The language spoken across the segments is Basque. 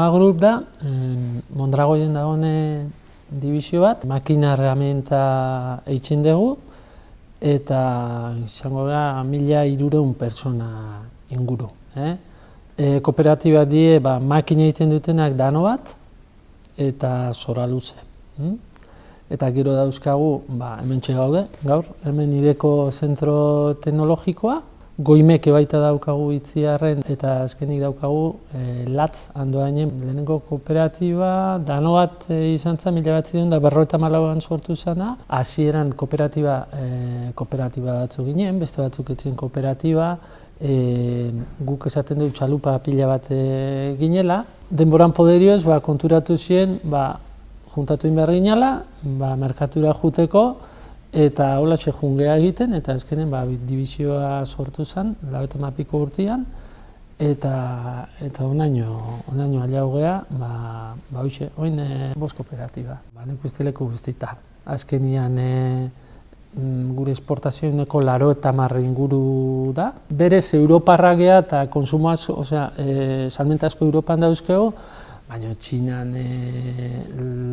Danoa Group da, Mondragoien dagoen dibizio bat, makina herramienta eitzen dugu, eta izango da 1300 pertsona inguru. Kooperatiba die makina egiten dutenak dano bat eta zora luze. Eta gero dauzkagu, hementxe gaude, gaur, hemen ideko zentro teknologikoa, goimeke baita daukagu Itziarren eta azkenik daukagu Latz Andoainen lehenengo kooperatiba, dano bat izan zen 1954an sortu zena. Hasieran kooperatiba batzu ginen, beste batzuk etzen kooperatiba, guk esaten dugu txalupa pila bat ginela. Denboran poderioz konturatu ziren, juntatu behar ginela, merkatura juteko, eta holatxe jungea egiten, eta azkenen dibizioa sortu zen, 90 urtean, eta onaino aliau geha, hoxe, oin 5 kooperatiba. Nik uste leku guztita. Azkenian gure esportazioeneko 80 inguru da. Berez, Europarra geha eta konsumoa, salmenta asko Europan dauzkego, baina Txinan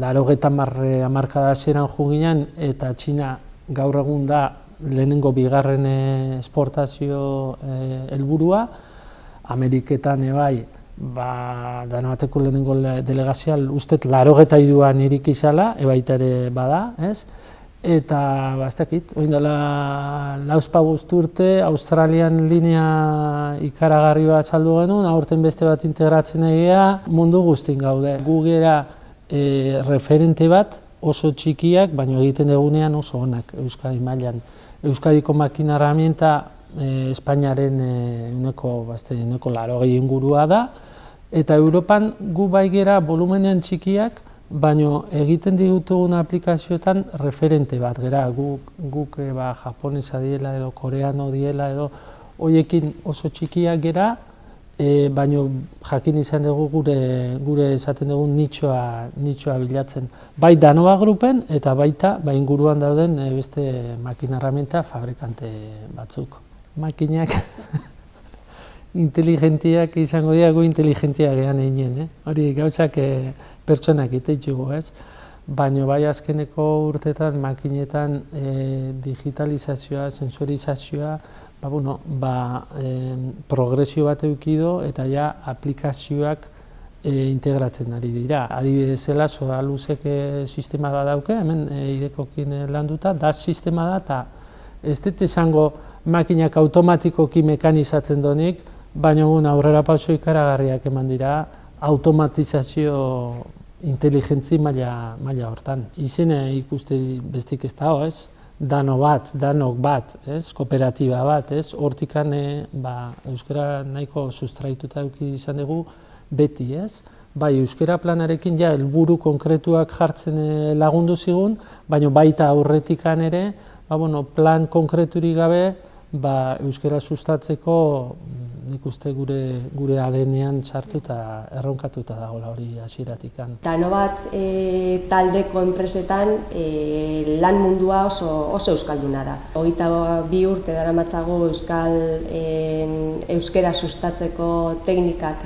80 hamarkada hasieran jo ginen, eta Txina gaur egun da lehenengo bigarren esportazio helburua. Ameriketan ebai, dano bateko lehenengo delegazioa ustet 83an irik izala, ebaita ere bada, ez? Eta, ez dakit, oin dela 45 urte, Australian linea ikaragarri bat saldu genuen, aurten beste bat integratzen egia, mundu guztin gaude. Gu gera referente bat, oso txikiak, baina egiten dugunean oso onak Euskadi mailan. Euskadiko makina herramienta Espainiaren uneko 80 ingurua da, eta Europan gu bai gera volumenean txikiak, baina egiten ditugun aplikazioetan referente bat gera, guk japonesa diela edo koreano diela edo horiekin oso txikiak gera, baina jakin izan dugu gure esaten dugun nitxoa bilatzen. Bai Danoa Grupen eta baita inguruan dauden beste makina herramienta fabrikante batzuk. Makinak inteligentiak izango dira, gu inteligentiak gehan egin, hori gauzak pertsonak iteitzugu, ez? Baina bai azkeneko urteetan, makinetan digitalizazioa, sensorizazioa, progresio bat eukido eta ja aplikazioak integratzen ari dira. Adibidezela, zora luzek sistema da dauke, hemen idekokin landuta, DAS sistema da, eta ez dut izango makinak automatikoki mekanizatzen donik, baina aurrera pauso ikaragarriak eman dira, automatizazio inteligentzi maila hortan. Izena ikuste bestik ez dago, ez? Danok bat, kooperatiba bat, hortikan euskara nahiko sustraituta eduki izan dugu beti, ez? Bai, euskara planarekin ja helburu konkretuak jartzen lagundu zigun, baina baita aurretikan ere, plan konkreturik gabe, euskara sustatzeko nik uste gure ADN-ean sartu eta erronkatuta dagoela hori hasieratikan. Dano bat taldeko enpresetan lan mundua oso euskalduna da. 22 urte daramatzagu euskara sustatzeko teknikak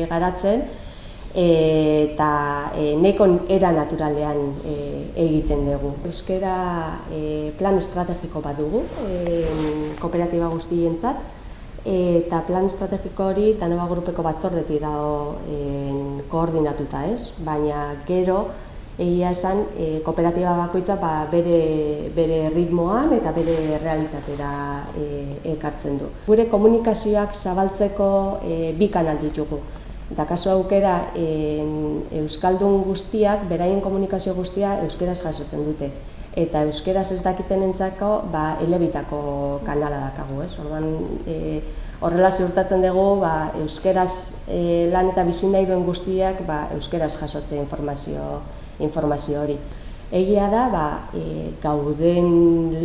garatzen, eta nahiko era naturalean egiten dugu. Euskara plan estrategiko bat dugu, kooperatiba guztientzat, eta plan estrategiko hori Danoa Grupeko batzordetik dago koordinatuta, ez? Baina gero egia esan kooperatiba bakoitza bere ritmoan eta bere realitatera ekartzen du. Gure komunikazioak zabaltzeko bi kanal ditugu. Eta kasu aukera euskaldun guztiak, beraien komunikazio guztia euskeraz jasotzen dute. Eta euskeraz ez dakiten entzako elebitako kanala dakagu, ez? Horrela ziurtatzen dugu euskeraz lan eta bizi nahi duen guztiak euskeraz jasotzen informazio hori. Egia da, gauden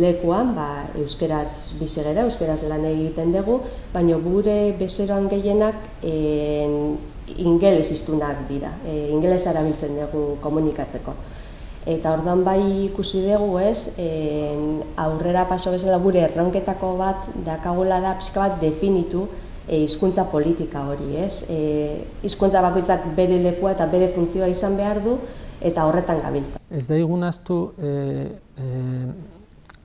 lekuan euskeraz bizi gara, euskeraz lan egiten dugu, baina gure bezeroan gehienak ingeles hiztunak dira, ingelesa erabiltzen dugu komunikatzeko. Eta orduan bai ikusi dugu, aurrera paso bezala gure erronketako bat dakagula da pixka bat definitu hizkuntza politika hori, ez? Hizkuntza bakoitzak bere lekua eta bere funtzioa izan behar du, eta horretan gabiltza. Ez da igunaztu,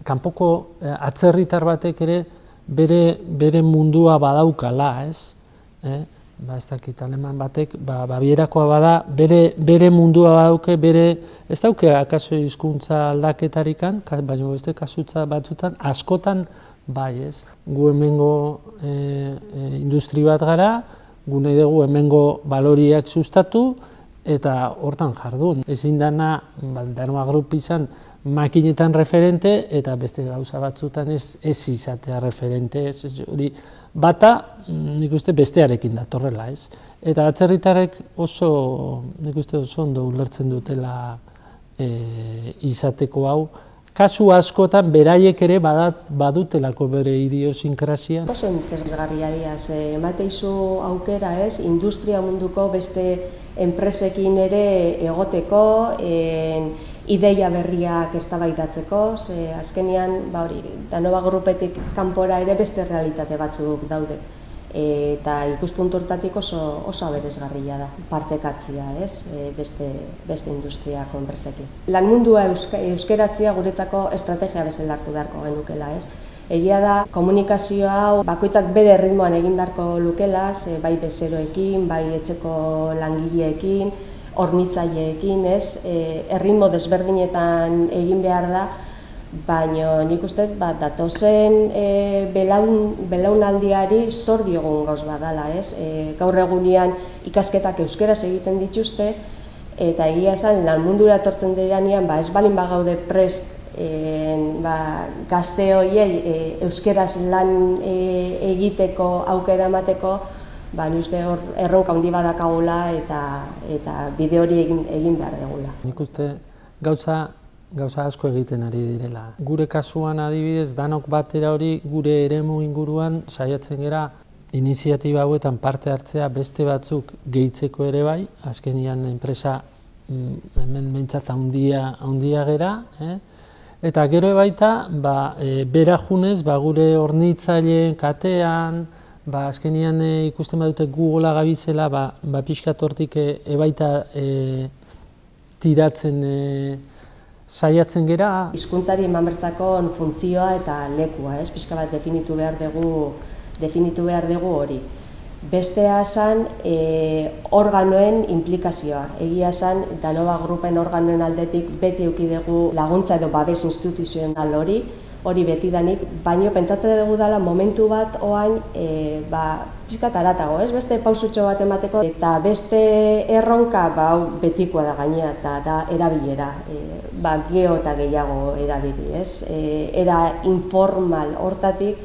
kanpoko atzerritar batek ere bere mundua badaukala, ez? Ez dakit, aleman batek, Bavierakoa bada, bere mundua badauke, ez dauke akaso hizkuntza aldaketarikan, baina beste kasutza batzutan, askotan bai, ez? Gu hemengo industri bat gara, gu nahi dugu hemengo baloriak sustatu, eta hortan jardun. Ezin dana, Danoa Group izan, makinetan referente, eta beste gauza batzutan ez izatea referente, hori bata, nik uste bestearekin datorrela, ez? Eta atzerritarrek nik uste oso ondo ulertzen dutela izateko hau. Kasu askotan beraiek ere badutelako bere idiosinkrasia. Oso interesgarria dira, emateizu aukera, ez? Industria munduko beste enpresekin ere egoteko, ideia berriak eztabaidatzeko, azkenean Danoa Groupetik kanpora ere beste realitate batzuk daude. Eta ikuspuntu hortatik oso aberasgarria da, partekatzea, beste industriako enpresekin. Lan mundua euskeratzea guretzako estrategia bezala hartu beharko genukela, ez? Egia da, komunikazio hau bakoitzak bere ritmoan egin beharko lukela, bai bezeroekin, bai etxeko langileekin, hornitzaileekin, erritmo desberdinetan egin behar da, baina nik uste datozen belaunaldiari zor diogun gauz badala, gaur egunean ikasketak euskeraz egiten dituzte, eta egia esan lan mundura etortzen diranean ez balin bagaude prest gazte horiei euskeraz lan egiteko aukera emateko, nik uste hor erronka handi badakagula eta bide hori egin behar dugula. Nik uste gauza asko egiten ari direla. Gure kasuan adibidez, danok batera hori gure eremu inguruan saiatzen gera iniziatiba hauetan parte hartzea beste batzuk gehitzeko ere bai, azkenean enpresa hemen behintzat handia gera, eta gero baita bera junez gure hornitzaileen katean, azkenean ikusten badute Googlea gabizela, pixkat hortik ebaita tiratzen saiatzen gera. Hizkuntzari eman bertzako funtzioa eta lekua, pixka bat definitu behar dugu hori. Bestea esan organoen implikazioa. Egia esan, Danoa Groupen organoen aldetik beti eduki dugu laguntza edo babes instituzional hori betidanik, baino pentsatzen dugu dela momentu bat oain pixkat haratago, beste pausutxo bat emateko, eta beste erronka betikoa da gainera, eta da erabilera, geo eta gehiago erabili, era informal hortatik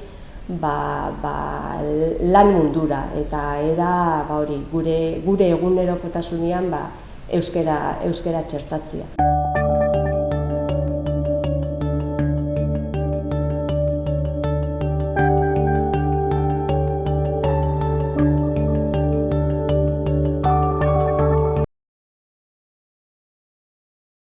lan mundura, eta era gure egunerokotasunean euskera txertatzea.